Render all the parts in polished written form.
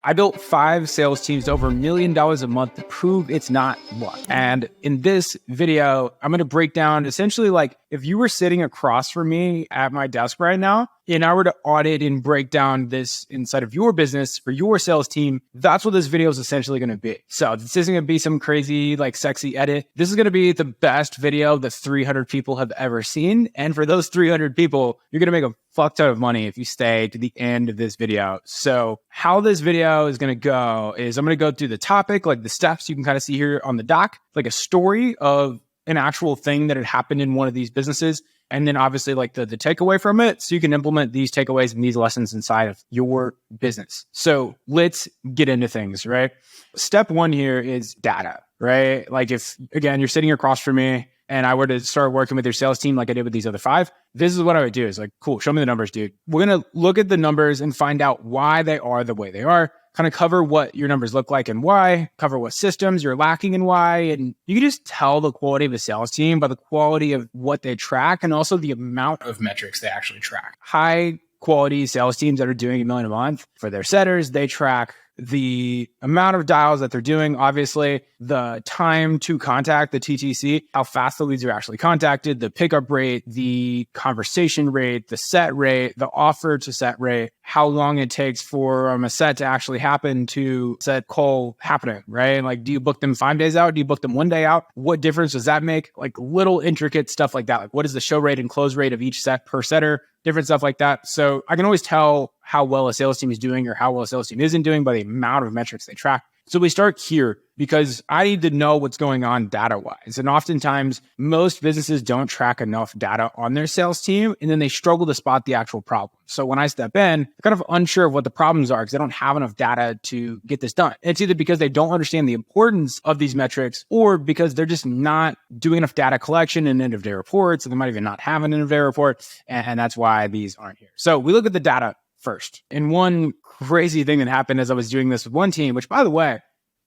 I built 5 sales teams to over $1 million a month to prove it's not luck. And in this video, I'm going to break down essentially like if you were sitting across from me at my desk right now, and I were to audit and break down this inside of your business for your sales team, that's what this video is essentially going to be. So this isn't going to be some crazy, like sexy edit. This is going to be the best video that 300 people have ever seen. And for those 300 people, you're going to make a fuck ton of money if you stay to the end of this video. So how this video is going to go is I'm going to go through the topic, like the steps you can kind of see here on the doc, like a story of an actual thing that had happened in one of these businesses. And then obviously like the takeaway from it, so you can implement these takeaways and these lessons inside of your business. So let's get into things, right? Step 1 here is data, right? Like if, again, you're sitting across from me and I were to start working with your sales team like I did with these other 5, this is what I would do. Is like, cool, show me the numbers, dude. We're going to look at the numbers and find out why they are the way they are. Kind of cover what your numbers look like and why, cover what systems you're lacking and why. And you can just tell the quality of a sales team by the quality of what they track and also the amount of metrics they actually track. High quality sales teams that are doing $1 million a month for their setters, they track the amount of dials that they're doing, obviously, the time to contact, the TTC, how fast the leads are actually contacted, the pickup rate, the conversation rate, the set rate, the offer to set rate, how long it takes for a set to actually happen to set call happening, right? Like, do you book them 5 days out? Do you book them 1 day out? What difference does that make? Like little intricate stuff like that. Like what is the show rate and close rate of each set per setter? Different stuff like that. So I can always tell how well a sales team is doing or how well a sales team isn't doing by the amount of metrics they track. So we start here because I need to know what's going on data-wise. And oftentimes, most businesses don't track enough data on their sales team, and then they struggle to spot the actual problem. So when I step in, I'm kind of unsure of what the problems are because they don't have enough data to get this done. And it's either because they don't understand the importance of these metrics or because they're just not doing enough data collection and end-of-day reports, and they might even not have an end-of-day report, and that's why these aren't here. So we look at the data first. And one crazy thing that happened as I was doing this with one team, which by the way,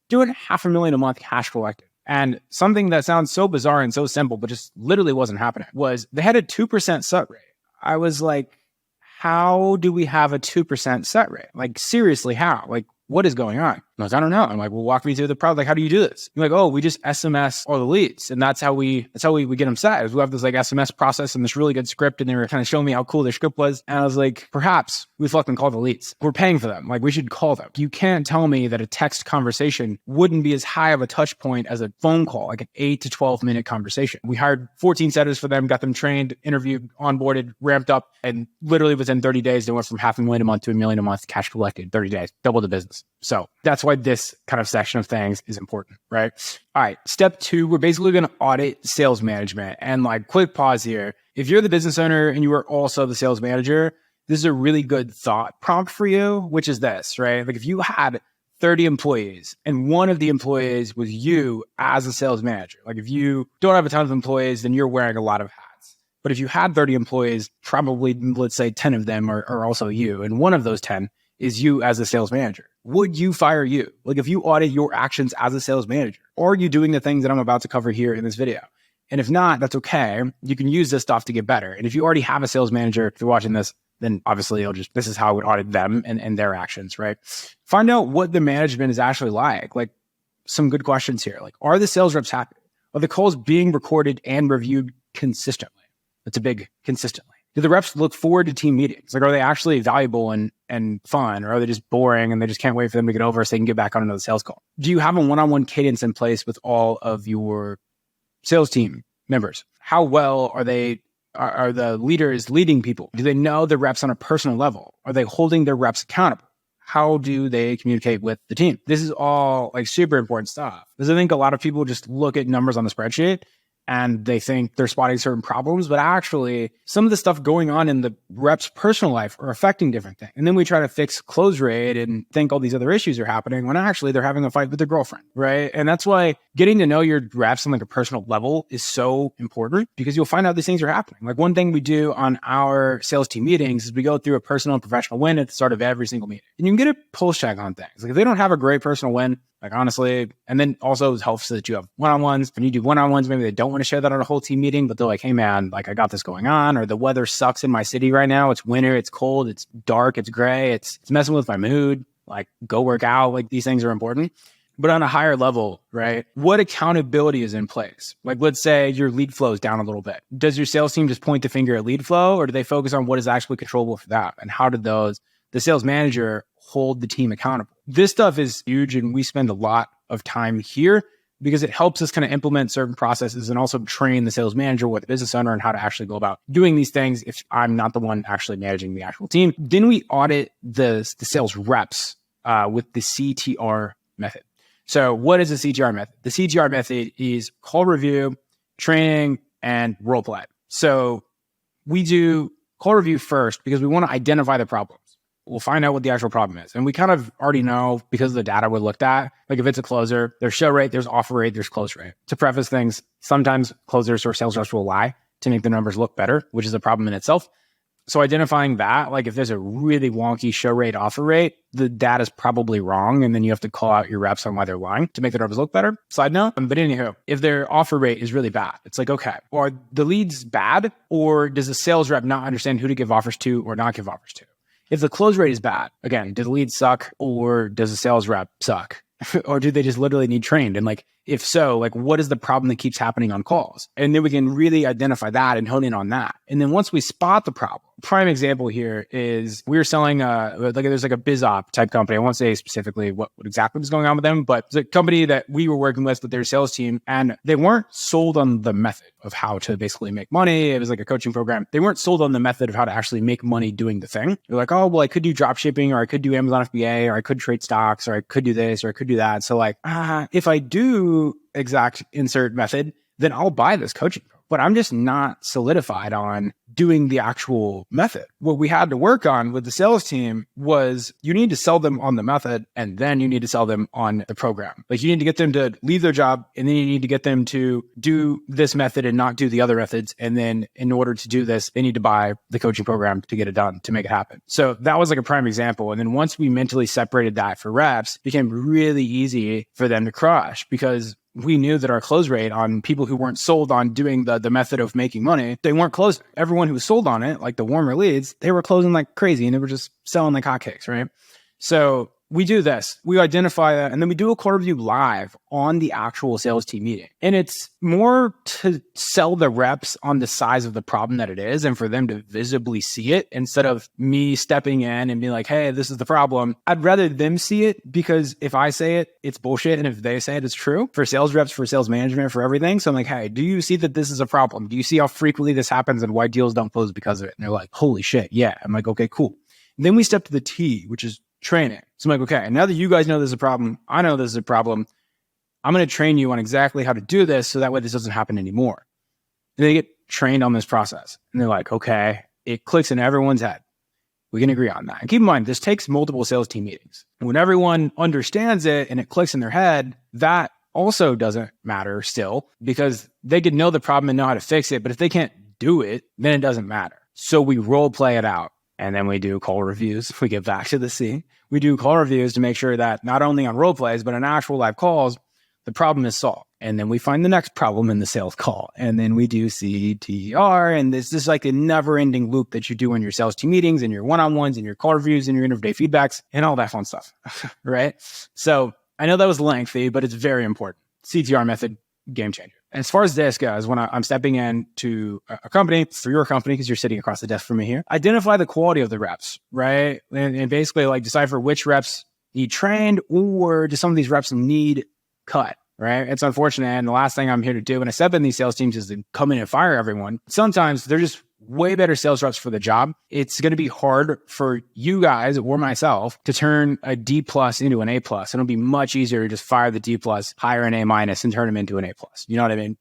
doing $500,000 a month cash collected. And something that sounds so bizarre and so simple, but just literally wasn't happening, was they had a 2% set rate. I was like, how do we have a 2% set rate? Like, seriously, how? Like, what is going on? I was, I don't know. I'm like, well, walk me through the problem. Like, how do you do this? I'm like, oh, we just SMS all the leads. And that's how we get them set. We have this like SMS process and this really good script. And they were kind of showing me how cool their script was. And I was like, perhaps we fucking call the leads. We're paying for them. Like, we should call them. You can't tell me that a text conversation wouldn't be as high of a touch point as a phone call, like an 8 to 12 minute conversation. We hired 14 setters for them, got them trained, interviewed, onboarded, ramped up, and literally within 30 days, they went from $500,000 a month to $1 million a month cash collected, 30 days, double the business. So that's why this kind of section of things is important, right? All right. Step 2, we're basically going to audit sales management. And like, quick pause here. If you're the business owner and you are also the sales manager, this is a really good thought prompt for you, which is this, right? Like if you had 30 employees and one of the employees was you as a sales manager, like if you don't have a ton of employees, then you're wearing a lot of hats. But if you had 30 employees, probably let's say 10 of them are also you. And one of those 10 is you as a sales manager. Would you fire you? Like if you audit your actions as a sales manager, are you doing the things that I'm about to cover here in this video? And if not, that's okay. You can use this stuff to get better. And if you already have a sales manager, if you're watching this, then obviously this is how I would audit them and their actions, right? Find out what the management is actually like. Like some good questions here. Like, are the sales reps happy? Are the calls being recorded and reviewed consistently? That's a big consistently. Do the reps look forward to team meetings? Like, are they actually valuable and fun, or are they just boring and they just can't wait for them to get over so they can get back on another sales call? Do you have a one-on-one cadence in place with all of your sales team members? How well are the leaders leading people? Do they know the reps on a personal level? Are they holding their reps accountable? How do they communicate with the team? This is all like super important stuff, because I think a lot of people just look at numbers on the spreadsheet and they think they're spotting certain problems, but actually some of the stuff going on in the rep's personal life are affecting different things. And then we try to fix close rate and think all these other issues are happening when actually they're having a fight with their girlfriend, right? And that's why getting to know your reps on like a personal level is so important, because you'll find out these things are happening. Like one thing we do on our sales team meetings is we go through a personal and professional win at the start of every single meeting. And you can get a pulse check on things. Like if they don't have a great personal win, like honestly, and then also it helps that you have one-on-ones. When you do one-on-ones, maybe they don't want to share that on a whole team meeting, but they're like, hey man, like I got this going on, or the weather sucks in my city right now. It's winter, it's cold, it's dark, it's gray, it's messing with my mood. like go work out, like these things are important. But on a higher level, right, what accountability is in place? Like, let's say your lead flow is down a little bit. Does your sales team just point the finger at lead flow, or do they focus on what is actually controllable for that? And how did the sales manager hold the team accountable? This stuff is huge, and we spend a lot of time here because it helps us kind of implement certain processes and also train the sales manager or the business owner on how to actually go about doing these things if I'm not the one actually managing the actual team. Then we audit the sales reps with the CTR method. So what is the CTR method? The CTR method is call review, training, and role play. So we do call review first because we want to identify the problems. We'll find out what the actual problem is. And we kind of already know because of the data we looked at. Like if it's a closer, there's show rate, there's offer rate, there's close rate. To preface things, sometimes closers or sales reps will lie to make the numbers look better, which is a problem in itself. So identifying that, like if there's a really wonky show rate, offer rate, the data's probably wrong. And then you have to call out your reps on why they're lying to make the numbers look better. Side note. But anywho, if their offer rate is really bad, it's like, okay, are the leads bad, or does the sales rep not understand who to give offers to or not give offers to? If the close rate is bad, again, do the leads suck, or does the sales rep suck? Or do they just literally need trained? And like, if so, like what is the problem that keeps happening on calls? And then we can really identify that and hone in on that. And then once we spot the problem, prime example here is we're selling there's like a BizOp type company. I won't say specifically what exactly was going on with them, but it's a company that we were working with their sales team, and they weren't sold on the method of how to basically make money. It was like a coaching program. They weren't sold on the method of how to actually make money doing the thing. They're like, oh, well, I could do drop shipping, or I could do Amazon FBA, or I could trade stocks, or I could do this, or I could do that. So like, if I do exact insert method, then I'll buy this coaching. But I'm just not solidified on doing the actual method. What we had to work on with the sales team was you need to sell them on the method, and then you need to sell them on the program. Like you need to get them to leave their job, and then you need to get them to do this method and not do the other methods. And then in order to do this, they need to buy the coaching program to get it done, to make it happen. So that was like a prime example. And then once we mentally separated that for reps, it became really easy for them to crush, because we knew that our close rate on people who weren't sold on doing the method of making money, they weren't closing. Everyone who was sold on it, like the warmer leads, they were closing like crazy, and they were just selling like hotcakes, right? So we do this. We identify that, and then we do a call review live on the actual sales team meeting. And it's more to sell the reps on the size of the problem that it is, and for them to visibly see it instead of me stepping in and being like, hey, this is the problem. I'd rather them see it, because if I say it, it's bullshit. And if they say it, it's true. For sales reps, for sales management, for everything. So I'm like, hey, do you see that this is a problem? Do you see how frequently this happens and why deals don't close because of it? And they're like, holy shit, yeah. I'm like, okay, cool. And then we step to the T, which is training. So I'm like, okay, now that you guys know this is a problem, I know this is a problem, I'm going to train you on exactly how to do this so that way this doesn't happen anymore. And they get trained on this process. And they're like, okay, it clicks in everyone's head. We can agree on that. And keep in mind, this takes multiple sales team meetings. And when everyone understands it and it clicks in their head, that also doesn't matter still, because they could know the problem and know how to fix it. But if they can't do it, then it doesn't matter. So we role play it out. And then we do call reviews. We get back to the C. We do call reviews to make sure that not only on role plays, but on actual live calls, the problem is solved. And then we find the next problem in the sales call. And then we do CTR. And this is like a never ending loop that you do in your sales team meetings and your one-on-ones and your call reviews and your interview feedbacks and all that fun stuff. Right? So I know that was lengthy, but it's very important. CTR method, game changer. And as far as this goes, when I'm stepping into a company, for your company, because you're sitting across the desk from me here, identify the quality of the reps, right? And basically like decipher which reps need trained, or do some of these reps need cut, right? It's unfortunate. And the last thing I'm here to do when I step in these sales teams is to come in and fire everyone. Sometimes they're just way better sales reps for the job. It's going to be hard for you guys or myself to turn a D plus into an A plus. It'll be much easier to just fire the D plus, hire an A minus, and turn them into an A plus. You know what I mean?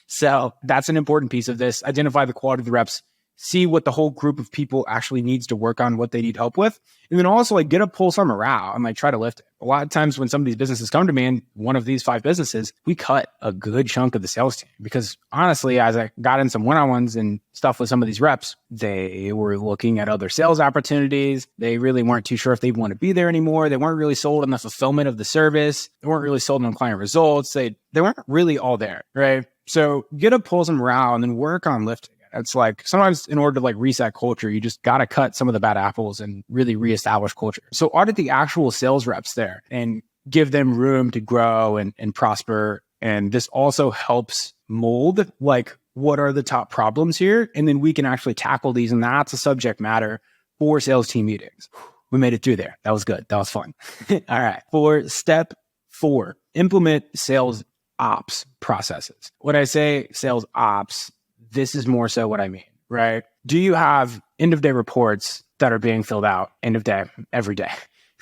So that's an important piece of this. Identify the quality of the reps, see what the whole group of people actually needs to work on, what they need help with. And then also like get a pulse on morale and like try to lift it. A lot of times when some of these businesses come to me, and one of these 5 businesses, we cut a good chunk of the sales team, because honestly, as I got in some one-on-ones and stuff with some of these reps, they were looking at other sales opportunities. They really weren't too sure if they want to be there anymore. They weren't really sold on the fulfillment of the service. They weren't really sold on client results. They weren't really all there, right? So get a pulse on morale and then work on lifting. It's like sometimes in order to like reset culture, you just got to cut some of the bad apples and really reestablish culture. So audit the actual sales reps there and give them room to grow and prosper. And this also helps mold like what are the top problems here? And then we can actually tackle these. And that's a subject matter for sales team meetings. We made it through there. That was good. That was fun. All right. For step 4, implement sales ops processes. When I say sales ops, this is more so what I mean, right? Do you have end of day reports that are being filled out end of day, every day?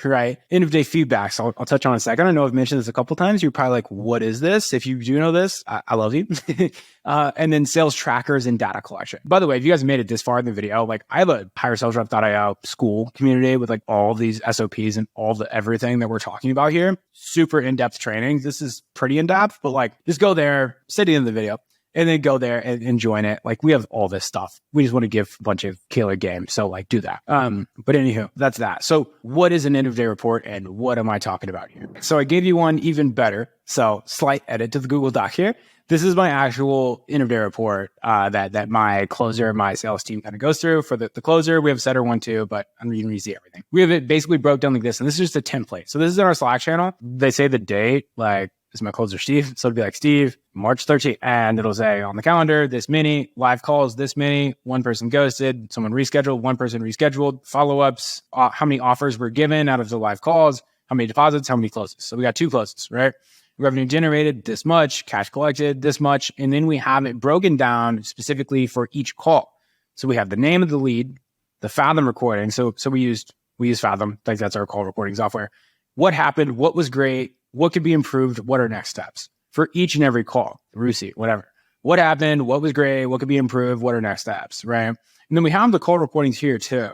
Right? End of day feedbacks. I'll touch on in a second. I know I've mentioned this a couple of times. You're probably like, what is this? If you do know this, I love you. And then sales trackers and data collection. By the way, if you guys made it this far in the video, like I have a highersalesrep.io school community with like all these SOPs and all the everything that we're talking about here. Super in-depth training. This is pretty in-depth, but like just go there, stay to the end of the video, and then go there and join it. Like we have all this stuff. We just want to give a bunch of killer games. So like do that. But anywho, that's that. So what is an end of day report and what am I talking about here? So I gave you one even better. So slight edit to the Google Doc here. This is my actual end of day report that my closer, my sales team kind of goes through. For the closer, we have setter 1, 2, but I'm going to see everything. We have it basically broke down like this. And this is just a template. So this is in our Slack channel. They say the date, like, is my closer Steve. So it'll be like Steve, March 13th. And it'll say on the calendar, this many, live calls, this many, one person ghosted, someone rescheduled, one person rescheduled, follow-ups, how many offers were given out of the live calls, how many deposits, how many closes. So we got 2 closes, right? Revenue generated, this much, cash collected, this much. And then we have it broken down specifically for each call. So we have the name of the lead, the Fathom recording. So we use Fathom, like that's our call recording software. What happened? What was great? What could be improved? What are next steps for each and every call? Rusi, whatever. What happened? What was great? What could be improved? What are next steps? Right. And then we have the call recordings here too.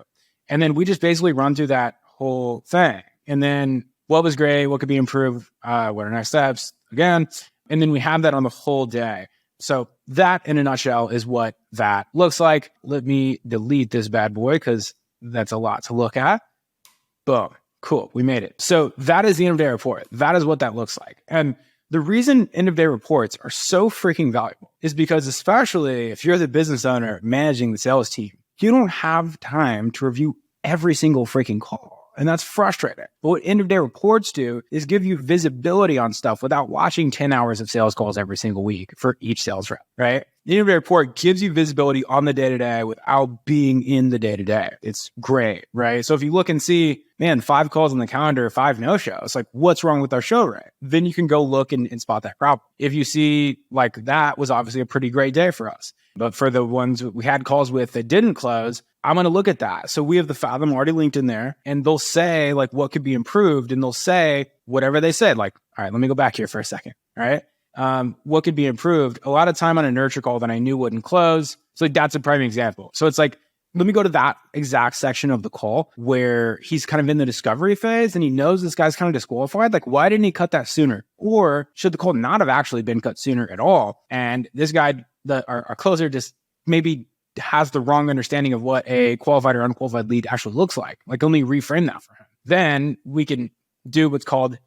And then we just basically run through that whole thing. And then what was great? What could be improved? What are next steps? Again. And then we have that on the whole day. So that in a nutshell is what that looks like. Let me delete this bad boy because that's a lot to look at. Boom. Cool. We made it. So that is the end of day report. That is what that looks like. And the reason end of day reports are so freaking valuable is because, especially if you're the business owner managing the sales team, you don't have time to review every single freaking call. And that's frustrating. But what end of day reports do is give you visibility on stuff without watching 10 hours of sales calls every single week for each sales rep, right? The end of day report gives you visibility on the day-to-day without being in the day-to-day. It's great, right? So if you look and see, man, 5 calls on the calendar, 5 no-shows, like what's wrong with our show rate? Then you can go look and spot that problem. If you see like that was obviously a pretty great day for us. But for the ones we had calls with that didn't close, I'm going to look at that. So we have the Fathom already linked in there and they'll say like what could be improved and they'll say whatever they said. Like, all right, let me go back here for a second. All right. What could be improved? A lot of time on a nurture call that I knew wouldn't close. So that's a prime example. So it's like, let me go to that exact section of the call where he's kind of in the discovery phase and he knows this guy's kind of disqualified. Like, why didn't he cut that sooner? Or should the call not have actually been cut sooner at all? And this guy, our closer just maybe has the wrong understanding of what a qualified or unqualified lead actually looks like. Like, let me reframe that for him. Then we can do what's called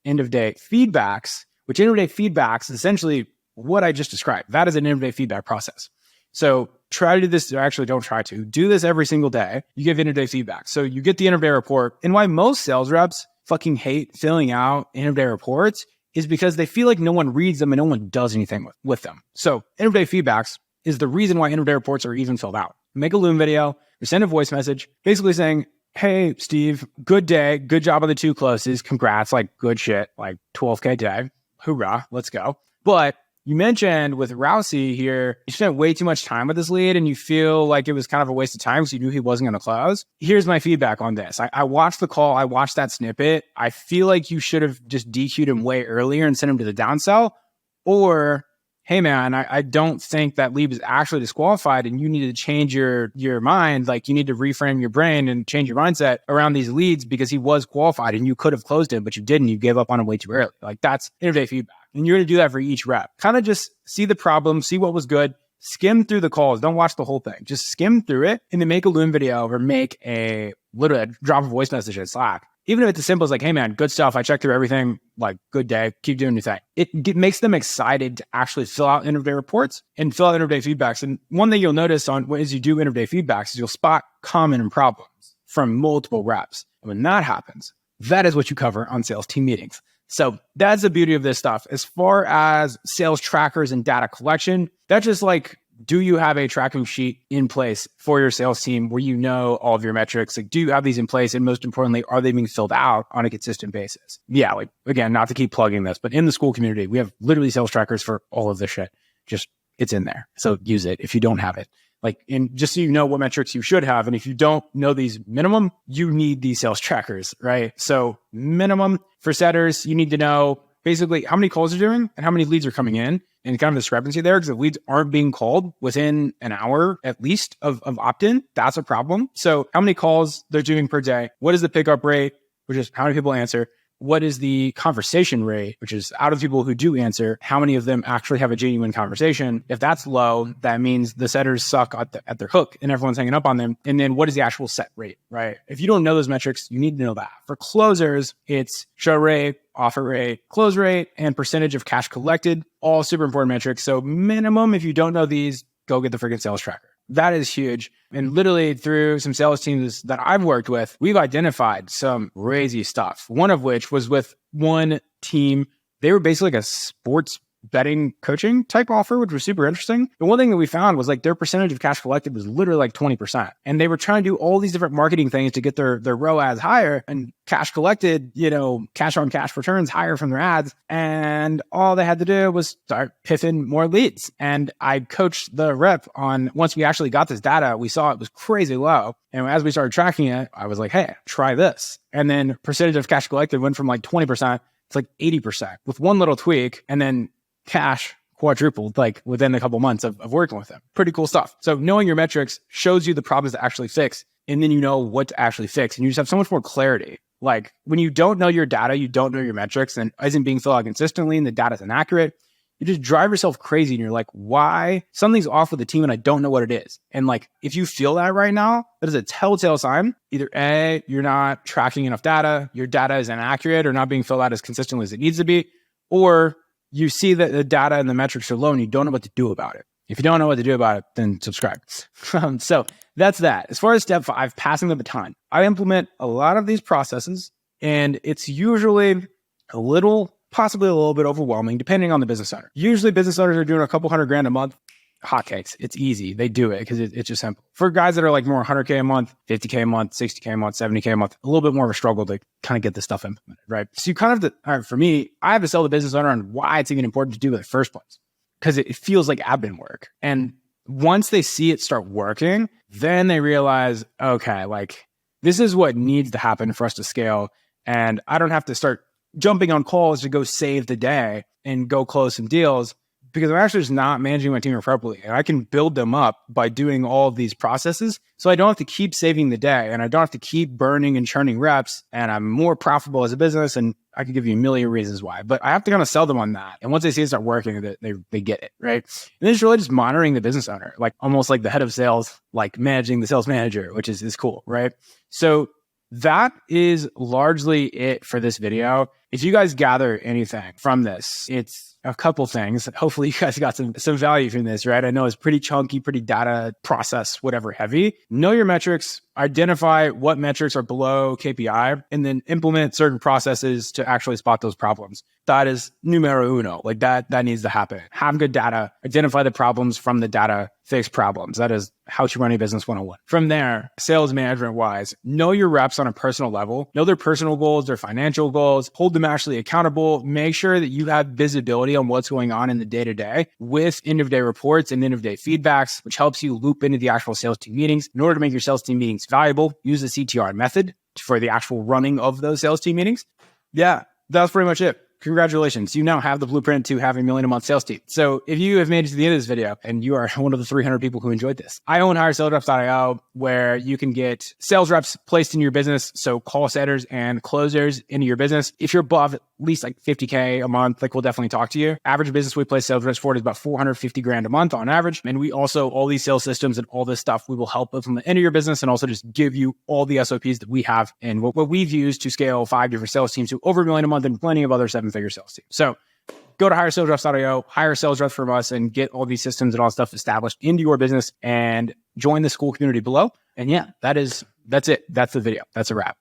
end of day feedbacks, which end of day feedbacks is essentially what I just described. That is an end of day feedback process. So try to do this, or actually don't try to, do this every single day. You give end of day feedback. So you get the end of day report. And why most sales reps fucking hate filling out end of day reports is because they feel like no one reads them and no one does anything with them. So end of day feedbacks is the reason why end of day reports are even filled out. Make a Loom video or send a voice message basically saying, hey, Steve, good day. Good job on the 2 closes. Congrats. Like good shit. Like 12K day. Hoorah. Let's go. But you mentioned with Rousey here, you spent way too much time with this lead and you feel like it was kind of a waste of time because you knew he wasn't going to close. Here's my feedback on this. I watched the call. I watched that snippet. I feel like you should have just DQ'd him way earlier and sent him to the downsell. Or, hey man, I don't think that lead is actually disqualified and you need to change your mind. Like you need to reframe your brain and change your mindset around these leads because he was qualified and you could have closed him, but you didn't. You gave up on him way too early. Like that's end of day feedback. And you're going to do that for each rep. Kind of just see the problem, see what was good, skim through the calls. Don't watch the whole thing. Just skim through it and then make a Loom video or literally drop a voice message in Slack. Even if it's as simple as like, hey man, good stuff. I checked through everything. like, good day, keep doing your thing. It makes them excited to actually fill out end of day reports and fill out end of day feedbacks. And one thing you'll notice as you do end of day feedbacks is you'll spot common problems from multiple reps. And when that happens, that is what you cover on sales team meetings. So that's the beauty of this stuff. As far as sales trackers and data collection, that's just like, do you have a tracking sheet in place for your sales team where you know all of your metrics? Like, do you have these in place? And most importantly, are they being filled out on a consistent basis? Yeah, like, again, not to keep plugging this, but in the school community, we have literally sales trackers for all of this shit. Just, it's in there. So use it if you don't have it. Like, and just so you know what metrics you should have. And if you don't know these minimum, you need these sales trackers, right? So minimum for setters, you need to know basically how many calls you're doing and how many leads are coming in, and kind of discrepancy there, because if leads aren't being called within an hour at least of opt-in, that's a problem. So how many calls they're doing per day? What is the pickup rate, which is how many people answer? What is the conversation rate, which is out of people who do answer, how many of them actually have a genuine conversation? If that's low, that means the setters suck at their hook and everyone's hanging up on them. And then what is the actual set rate, right? If you don't know those metrics, you need to know that. For closers, it's show rate, offer rate, close rate, and percentage of cash collected, all super important metrics. So minimum, if you don't know these, go get the freaking sales tracker. That is huge. And literally through some sales teams that I've worked with, we've identified some crazy stuff. One of which was with one team. They were basically like a sports betting coaching type offer, which was super interesting. The one thing that we found was like their percentage of cash collected was literally like 20%. And they were trying to do all these different marketing things to get their ROAS higher and cash collected, cash on cash returns higher from their ads. And all they had to do was start piffing more leads. And I coached the rep on, once we actually got this data, we saw it was crazy low. And as we started tracking it, I was like, hey, try this. And then percentage of cash collected went from like 20% to like 80% with one little tweak. And then cash quadrupled like within a couple months of working with them. Pretty cool stuff. So knowing your metrics shows you the problems to actually fix, and then you know what to actually fix, and you just have so much more clarity. Like when you don't know your data, you don't know your metrics, and isn't being filled out consistently, and the data is inaccurate, you just drive yourself crazy, and you're like, why? Something's off with the team and I don't know what it is. And like, if you feel that right now, that is a telltale sign. Either A, you're not tracking enough data, your data is inaccurate or not being filled out as consistently as it needs to be, or you see that the data and the metrics are low and you don't know what to do about it. If you don't know what to do about it, then subscribe. So that's that. As far as step 5, passing the baton, I implement a lot of these processes, and it's usually possibly a little bit overwhelming depending on the business owner. Usually business owners are doing a couple $100,000 a month. Hotcakes. It's easy. They do it because it's just simple. For guys that are like more 100K a month, 50K a month, 60K a month, 70K a month, a little bit more of a struggle to kind of get this stuff implemented, right? So you kind of all right, for me, I have to sell the business owner on why it's even important to do it in the first place, because it feels like admin work. And once they see it start working, then they realize, okay, like this is what needs to happen for us to scale. And I don't have to start jumping on calls to go save the day and go close some deals, because I'm actually just not managing my team appropriately. And I can build them up by doing all of these processes. So I don't have to keep saving the day, and I don't have to keep burning and churning reps, and I'm more profitable as a business. And I can give you a million reasons why, but I have to kind of sell them on that. And once they see it start working, they get it, right? And then it's really just monitoring the business owner, like almost like the head of sales, like managing the sales manager, which is cool, right? So that is largely it for this video. If you guys gather anything from this, it's a couple things. Hopefully you guys got some value from this, right? I know it's pretty chunky, pretty data process, whatever heavy. Know your metrics, identify what metrics are below KPI, and then implement certain processes to actually spot those problems. That is numero uno. Like that needs to happen. Have good data, identify the problems from the data, fix problems. That is how to run a business 101. From there, sales management wise, know your reps on a personal level, know their personal goals, their financial goals, hold them actually accountable, make sure that you have visibility on what's going on in the day-to-day with end-of-day reports and end-of-day feedbacks, which helps you loop into the actual sales team meetings. In order to make your sales team meetings valuable, use the CTR method for the actual running of those sales team meetings. Yeah, that's pretty much it. Congratulations. You now have the blueprint to have $1 million a month sales team. So if you have made it to the end of this video and you are one of the 300 people who enjoyed this, I own HireSalesReps.io, where you can get sales reps placed in your business. So call setters and closers into your business. If you're above least like 50K a month, like we'll definitely talk to you. Average business we place sales reps for is about 450 grand a month on average. And we also, all these sales systems and all this stuff, we will help implement into your business and also just give you all the SOPs that we have and what we've used to scale 5 different sales teams to over $1 million a month and plenty of other 7-figure sales teams. So go to hiresalesreps.io, hire sales reps from us, and get all these systems and all stuff established into your business and join the school community below. And yeah, that's it. That's the video. That's a wrap.